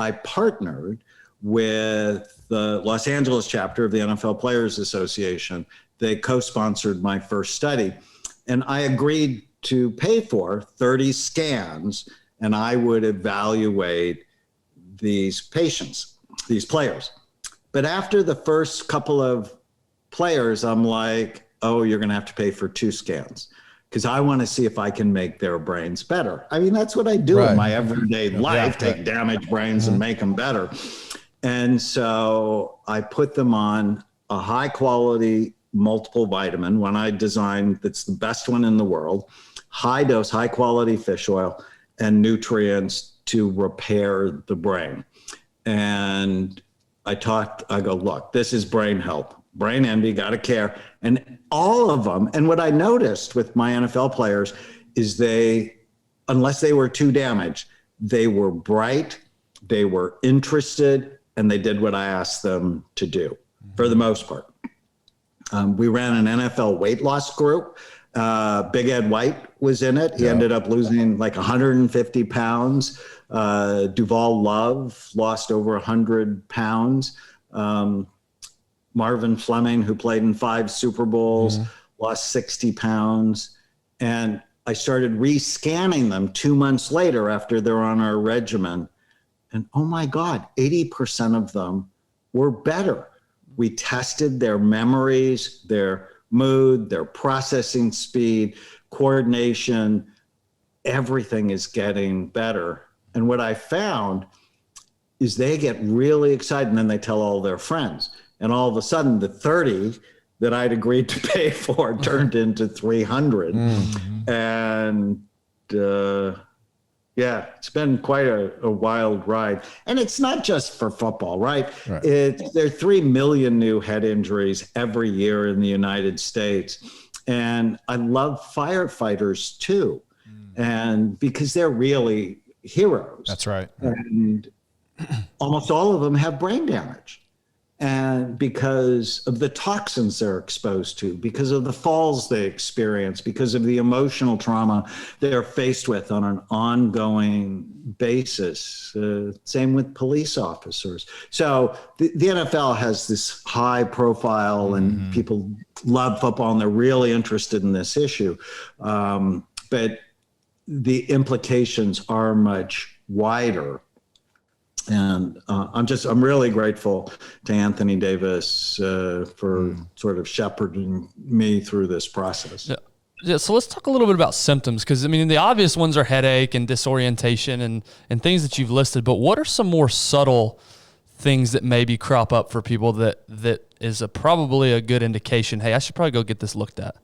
I partnered with the Los Angeles chapter of the NFL Players Association. They co-sponsored my first study, and I agreed to pay for 30 scans, and I would evaluate these patients, these players. But after the first couple of players, I'm like, oh, you're going to have to pay for 2 scans because I want to see if I can make their brains better. I mean, that's what I do in my everyday life, take damaged brains and make them better. And so I put them on a high quality multiple vitamin, one I designed that's the best one in the world, high dose, high quality fish oil and nutrients to repair the brain. And I go, look, this is brain health, brain envy, got to care. And all of them, and what I noticed with my NFL players is unless they were too damaged, they were bright, they were interested, and they did what I asked them to do for the most part. We ran an NFL weight loss group. Big Ed White was in it. He ended up losing like 150 pounds. Duval Love lost over 100 pounds. Marvin Fleming, who played in 5 Super Bowls, lost 60 pounds. And I started re-scanning them 2 months later after they're on our regimen. And oh my God, 80% of them were better. We tested their memories, their mood, their processing speed, coordination, everything is getting better. And what I found is they get really excited and then they tell all their friends. And all of a sudden the 30 that I'd agreed to pay for turned into 300. And it's been quite a wild ride. And it's not just for football, right? There are 3 million new head injuries every year in the United States. And I love firefighters too. And because they're really heroes. That's right. And almost all of them have brain damage. And because of the toxins they're exposed to, because of the falls they experience, because of the emotional trauma they're faced with on an ongoing basis. Same with police officers. So the NFL has this high profile and people love football and they're really interested in this issue. But the implications are much wider. And I'm really grateful to Anthony Davis for sort of shepherding me through this process. Yeah, so let's talk a little bit about symptoms, because I mean the obvious ones are headache and disorientation and things that you've listed. But what are some more subtle things that maybe crop up for people that is probably a good indication? Hey, I should probably go get this looked at.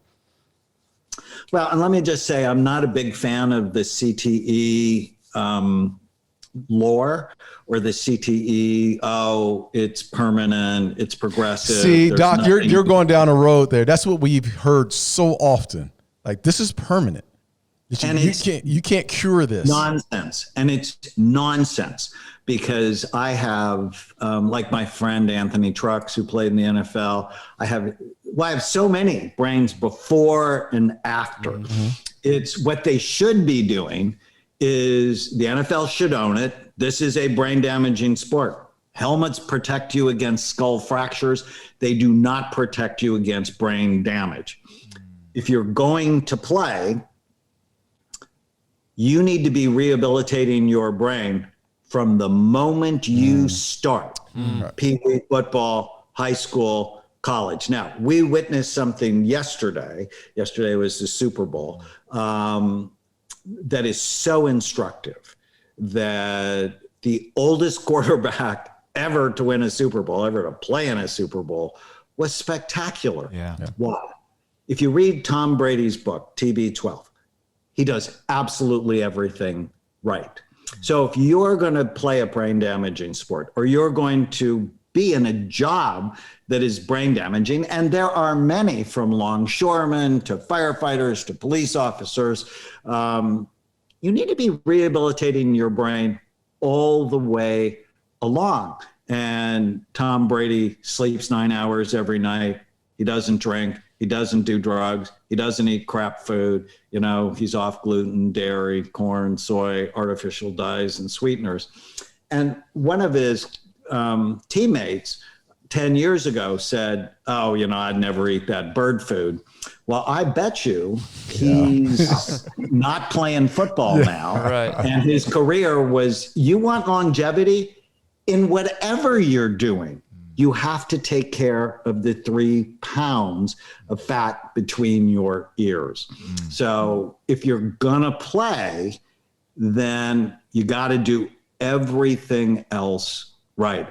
Well, and let me just say, I'm not a big fan of the CTE lore or the CTE, it's permanent, it's progressive. See, Doc, you're going down a road there. That's what we've heard so often. Like, this is permanent. You can't cure this. Nonsense. And it's nonsense because I have, like my friend Anthony Trucks, who played in the NFL, I have so many brains before and after. It's what they should be doing is the NFL should own it. This is a brain damaging sport. Helmets protect you against skull fractures. They do not protect you against brain damage. If you're going to play, you need to be rehabilitating your brain from the moment you start. Pee wee football, high school, college. Now, we witnessed something yesterday. Yesterday was the Super Bowl. That is so instructive that the oldest quarterback ever to win a Super Bowl, ever to play in a Super Bowl, was spectacular. Why? If you read Tom Brady's book, TB12, he does absolutely everything right. So if you're going to play a brain damaging sport, or you're going to be in a job that is brain damaging, and there are many, from longshoremen to firefighters to police officers, you need to be rehabilitating your brain all the way along. And Tom Brady sleeps 9 hours every night. He doesn't drink. He doesn't do drugs. He doesn't eat crap food. You know, he's off gluten, dairy, corn, soy, artificial dyes, and sweeteners. And one of his teammates 10 years ago said, oh, I'd never eat that bird food. Well, I bet you he's not playing football now. Right. And his career was, you want longevity in whatever you're doing. You have to take care of the 3 pounds of fat between your ears. So if you're gonna play, then you got to do everything else right.